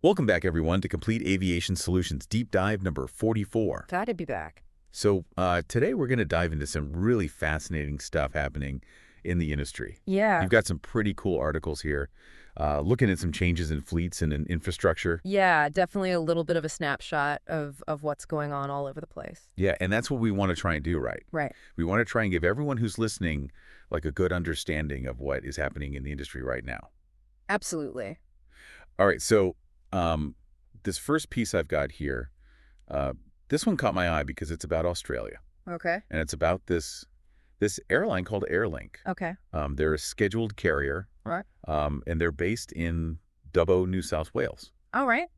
Welcome back, everyone, to Complete Aviation Solutions Deep Dive number 44. Glad to be back. So today we're going to dive into some really fascinating stuff happening in the industry. Yeah. You've got some pretty cool articles here, looking at some changes in fleets and in infrastructure. Yeah, definitely a little bit of a snapshot of what's going on all over the place. Yeah, and that's what we want to try and do, right? Right. We want to try and give everyone who's listening like a good understanding of what is happening in the industry right now. Absolutely. All right, so this first piece I've got here, this one caught my eye because it's about Australia. Okay. And it's about this airline called Airlink. Okay. They're a scheduled carrier, Right. and they're based in Dubbo, New South Wales. All right.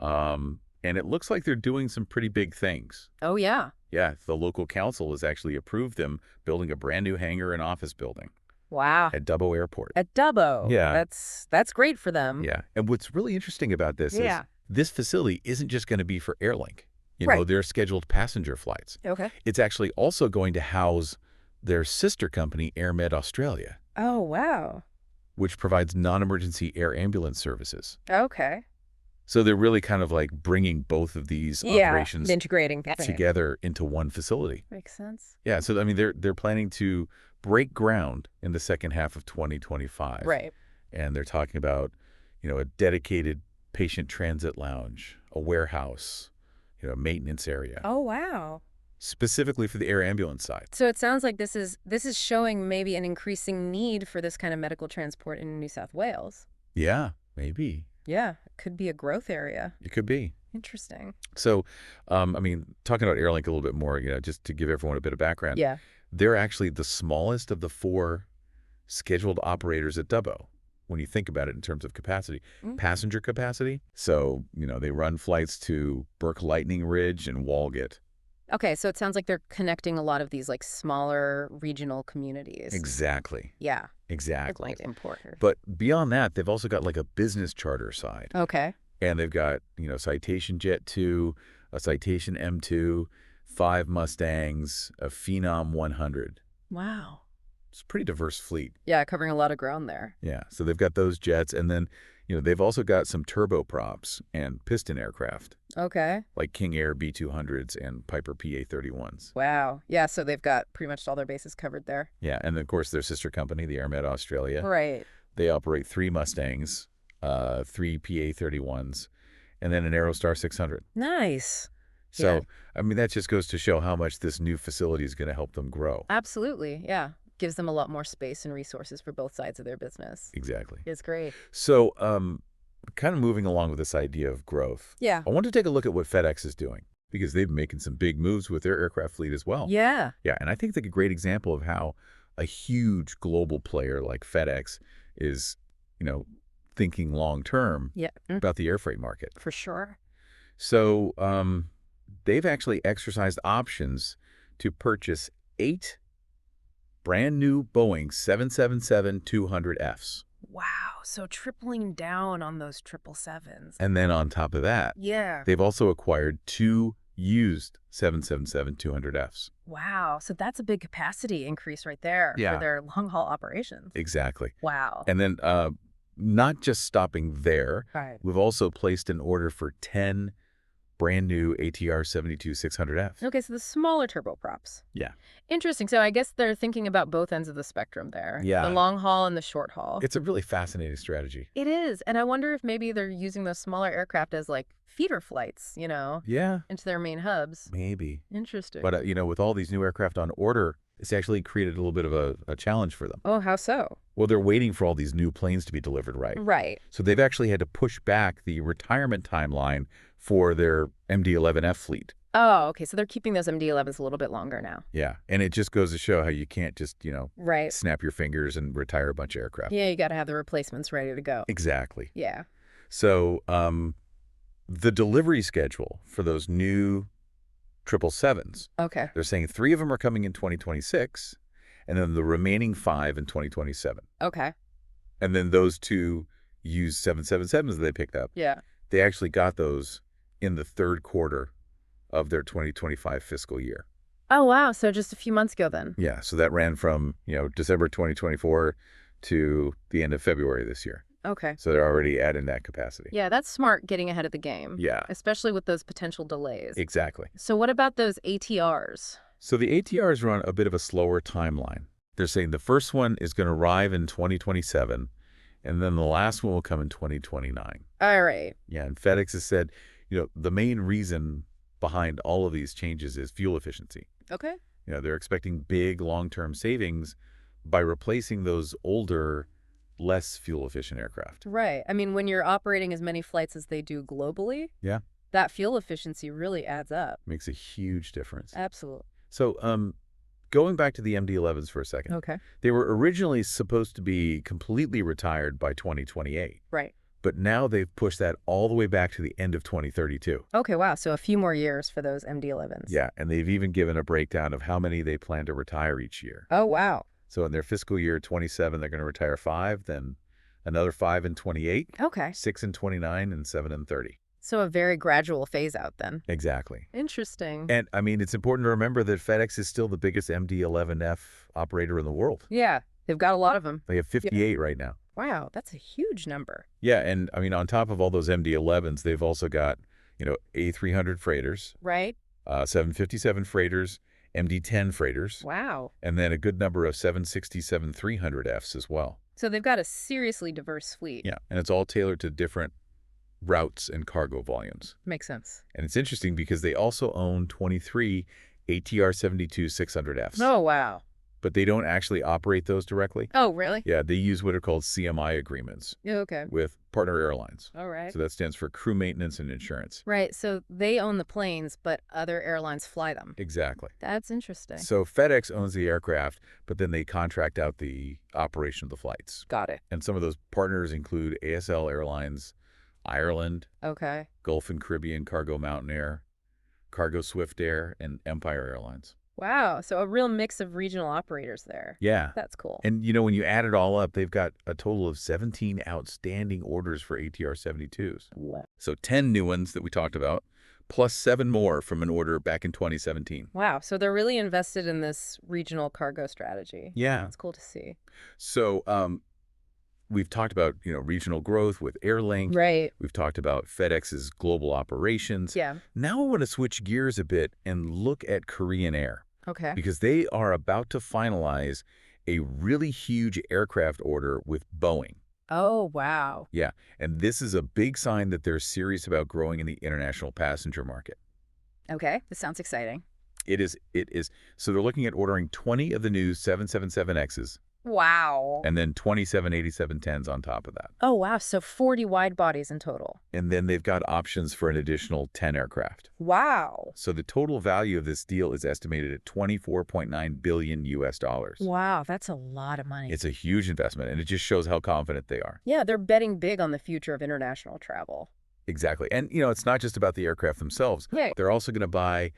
And it looks like they're doing some pretty big things. Oh, yeah. Yeah, the local council has actually approved them building a brand new hangar and office building Wow. at Dubbo Airport. At Dubbo. Yeah. That's great for them. Yeah, and what's really interesting about this is Yeah. this facility isn't just going to be for Airlink. You know, Right. they're scheduled passenger flights. Okay. It's actually also going to house their sister company, AirMed Australia, Oh, wow. which provides non-emergency air ambulance services. Okay. So they're really kind of like bringing both of these Yeah. operations Integrating. together into one facility. Makes sense. Yeah, so I mean they're planning to break ground in the second half of 2025. Right. And they're talking about, a dedicated patient transit lounge, a warehouse, a maintenance area, Oh, wow. specifically for the air ambulance side. So it sounds like this is showing maybe an increasing need for this kind of medical transport in New South Wales. Yeah, maybe. Yeah, it could be a growth area. It could be. Interesting. So, I mean, talking about Airlink a little bit more, just to give everyone a bit of background. Yeah. They're actually the smallest of the 4 scheduled operators at Dubbo, when you think about it in terms of capacity, passenger capacity. So, they run flights to Burke Lightning Ridge and Walgett. Okay, so it sounds like they're connecting a lot of these like smaller regional communities. Exactly. Yeah. Exactly. Like importers. But beyond that, they've also got like a business charter side. Okay. And they've got, Citation Jet 2, a Citation M2, 5 Mustangs, a Phenom 100. Wow. It's a pretty diverse fleet. Yeah, covering a lot of ground there. Yeah, so they've got those jets, and then, they've also got some turboprops and piston aircraft, Okay. like King Air B200s and Piper PA31s. Wow. Yeah, so they've got pretty much all their bases covered there. Yeah, and then, of course, their sister company, the AirMed Australia. Right. They operate 3 Mustangs, 3 PA31s, and then an Aerostar 600. Nice. So, Yeah. I mean, that just goes to show how much this new facility is going to help them grow. Absolutely. Yeah. Gives them a lot more space and resources for both sides of their business. Exactly. It's great. So, kind of moving along with this idea of growth, Yeah. I want to take a look at what FedEx is doing, because they've been making some big moves with their aircraft fleet as well. Yeah. Yeah, and I think it's like a great example of how a huge global player like FedEx is, thinking long-term Yeah. about the air freight market. For sure. So they've actually exercised options to purchase 8 brand new Boeing 777-200Fs. Wow. So tripling down on those 777s. And then on top of that, Yeah. they've also acquired 2 used 777-200Fs. Wow. So that's a big capacity increase right there Yeah. for their long-haul operations. Exactly. Wow. And then not just stopping there, Right. we've also placed an order for 10 brand new ATR 72-600Fs. Okay, so the smaller turboprops. Yeah. Interesting. So I guess they're thinking about both ends of the spectrum there. Yeah. The long haul and the short haul. It's a really fascinating strategy. It is. And I wonder if maybe they're using those smaller aircraft as like feeder flights, Yeah, into their main hubs. maybe. Interesting. But, with all these new aircraft on order, it's actually created a little bit of a challenge for them. Oh, how so? Well, they're waiting for all these new planes to be delivered, right? Right. So they've actually had to push back the retirement timeline for their MD-11F fleet. Oh, okay. So they're keeping those MD-11s a little bit longer now. Yeah, and it just goes to show how you can't just, Right. snap your fingers and retire a bunch of aircraft. Yeah, you got to have the replacements ready to go. Exactly. Yeah. So the delivery schedule for those new 777s, Okay. they're saying 3 of them are coming in 2026, and then the remaining 5 in 2027. Okay. And then those 2 used 777s that they picked up, Yeah. they actually got those in the 3rd quarter of their 2025 fiscal year. Oh, wow. So just a few months ago then. Yeah, so that ran from, December 2024 to the end of February this year. Okay. So they're already adding that capacity. Yeah, that's smart getting ahead of the game. Yeah, Especially with those potential delays. exactly. So what about those ATRs? So the ATRs run a bit of a slower timeline. They're saying the first one is going to arrive in 2027, and then the last one will come in 2029. All right. Yeah, and FedEx has said, the main reason behind all of these changes is fuel efficiency. Okay. They're expecting big long-term savings by replacing those older, less fuel-efficient aircraft. Right. I mean, when you're operating as many flights as they do globally, Yeah, that fuel efficiency really adds up. makes a huge difference. Absolutely. So, going back to the MD-11s for a second, Okay. they were originally supposed to be completely retired by 2028, Right. but now they've pushed that all the way back to the end of 2032. Okay, wow. So a few more years for those MD-11s. Yeah, and they've even given a breakdown of how many they plan to retire each year. Oh, wow. So in their fiscal year 27, they're going to retire 5, then another 5 in 28, Okay. 6 in 29, and 7 in 30. So a very gradual phase out then. Exactly. Interesting. And, I mean, it's important to remember that FedEx is still the biggest MD-11F operator in the world. Yeah, they've got a lot of them. They have 58 right now. Wow, that's a huge number. Yeah, and, I mean, on top of all those MD-11s, they've also got, A300 freighters, Right? 757 freighters, MD-10 freighters, Wow. and then a good number of 767-300Fs as well. So they've got a seriously diverse fleet. Yeah, and it's all tailored to different routes and cargo volumes. Makes sense. And it's interesting because they also own 23 ATR-72-600Fs. Oh, wow. But they don't actually operate those directly. Oh, really? Yeah, they use what are called CMI agreements Yeah, okay. with partner airlines. All right. So that stands for crew maintenance and insurance. Right, so they own the planes, but other airlines fly them. Exactly. That's interesting. So FedEx owns the aircraft, but then they contract out the operation of the flights. Got it. And some of those partners include ASL Airlines, Ireland, Okay. Gulf and Caribbean Cargo Mountain Air, Cargo Swift Air, and Empire Airlines. Wow, so a real mix of regional operators there. Yeah. That's cool. And, when you add it all up, they've got a total of 17 outstanding orders for ATR-72s. Wow. So 10 new ones that we talked about, plus 7 more from an order back in 2017. Wow, so they're really invested in this regional cargo strategy. Yeah. That's cool to see. So we've talked about, regional growth with Airlink. Right. We've talked about FedEx's global operations. Yeah. Now I want to switch gears a bit and look at Korean Air. Okay. Because they are about to finalize a really huge aircraft order with Boeing. Oh, wow. Yeah, and this is a big sign that they're serious about growing in the international passenger market. Okay, this sounds exciting. It is. So they're looking at ordering 20 of the new 777Xs Wow. and then 27 8710s on top of that. Oh, wow, so 40 wide bodies in total. And then they've got options for an additional 10 aircraft. Wow. So the total value of this deal is estimated at $24.9 billion US dollars. Wow, that's a lot of money. It's a huge investment, and it just shows how confident they are. Yeah, they're betting big on the future of international travel. Exactly. And, it's not just about the aircraft themselves. Yeah. They're also going to buy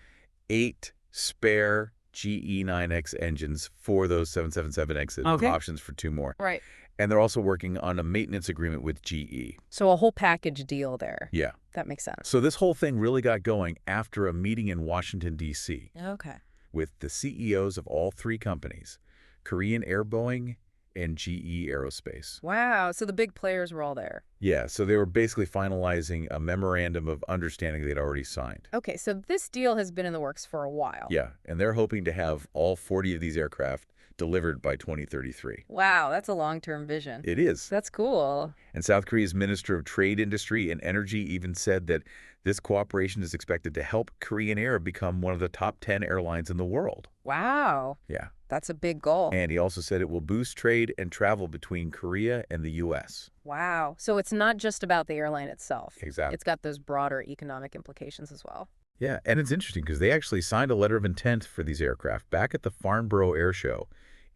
8 spare GE9X engines for those 777Xs with Okay. options for 2 more. Right. And they're also working on a maintenance agreement with GE. So a whole package deal there. Yeah. That makes sense. So this whole thing really got going after a meeting in Washington, D.C. Okay. with the CEOs of all 3 companies, Korean Air Boeing and GE Aerospace. Wow, so the big players were all there. Yeah, so they were basically finalizing a memorandum of understanding they'd already signed. Okay, so this deal has been in the works for a while. Yeah, and they're hoping to have all 40 of these aircraft delivered by 2033. Wow, that's a long-term vision. It is. That's cool. And South Korea's Minister of Trade, Industry, and Energy even said that this cooperation is expected to help Korean Air become one of the top 10 airlines in the world. Wow, Yeah. that's a big goal. And he also said it will boost trade and travel between Korea and the U.S. Wow, so it's not just about the airline itself. Exactly. It's got those broader economic implications as well. Yeah, and it's interesting because they actually signed a letter of intent for these aircraft back at the Farnborough Air Show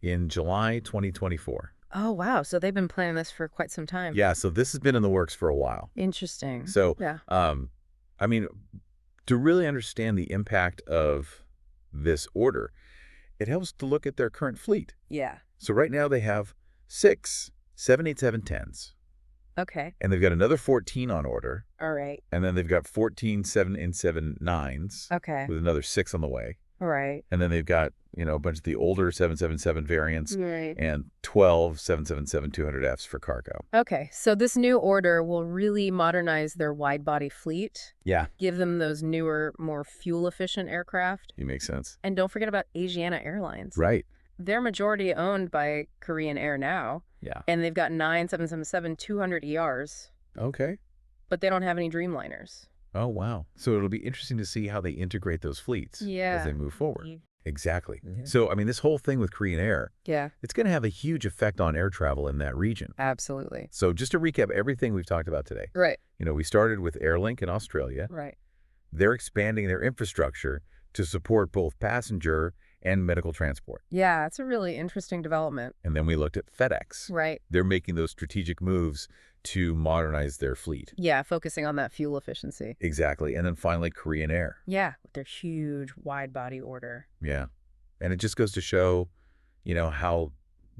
in July 2024. Oh, wow, so they've been planning this for quite some time. Yeah, so this has been in the works for a while. Interesting. So, yeah. I mean, to really understand the impact of this order, it helps to look at their current fleet. Yeah. So right now they have 6 787-10s, Okay. and they've got another 14 on order, All right. and then they've got 14 787-9s Okay. with another 6 on the way. Right. And then they've got, a bunch of the older 777 variants Right. and 12 777-200Fs for cargo. Okay, so this new order will really modernize their wide-body fleet, Yeah. give them those newer, more fuel-efficient aircraft. You make sense. And don't forget about Asiana Airlines. Right. They're majority owned by Korean Air now. Yeah. And they've got 9 777-200ERs, Okay. but they don't have any Dreamliners. Oh, wow. So it'll be interesting to see how they integrate those fleets as they move forward. Exactly. So, this whole thing with Korean Air, Yeah, it's going to have a huge effect on air travel in that region. absolutely. So just to recap everything we've talked about today, Right, we started with Airlink in Australia. right. They're expanding their infrastructure to support both passenger and medical transport. Yeah, it's a really interesting development. And then we looked at FedEx. Right. They're making those strategic moves to modernize their fleet. Yeah, focusing on that fuel efficiency. Exactly. And then finally, Korean Air. Yeah, with their huge wide-body order. Yeah. And it just goes to show, how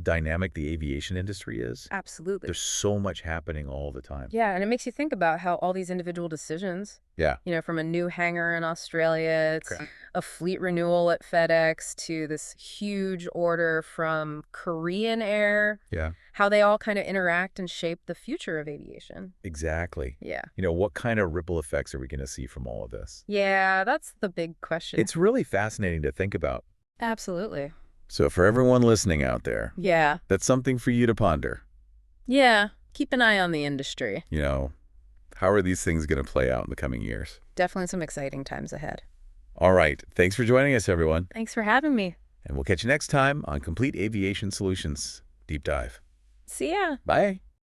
dynamic the aviation industry is. Absolutely. There's so much happening all the time. Yeah, and it makes you think about how all these individual decisions, Yeah. from a new hangar in Australia to Okay. a fleet renewal at FedEx to this huge order from Korean Air, Yeah. how they all kind of interact and shape the future of aviation. Exactly. Yeah. What kind of ripple effects are we going to see from all of this? Yeah, that's the big question. It's really fascinating to think about. Absolutely. So for everyone listening out there, Yeah. that's something for you to ponder. Yeah. Keep an eye on the industry. How are these things going to play out in the coming years? Definitely some exciting times ahead. All right. Thanks for joining us, everyone. Thanks for having me. And we'll catch you next time on Complete Aviation Solutions Deep Dive. See ya. Bye.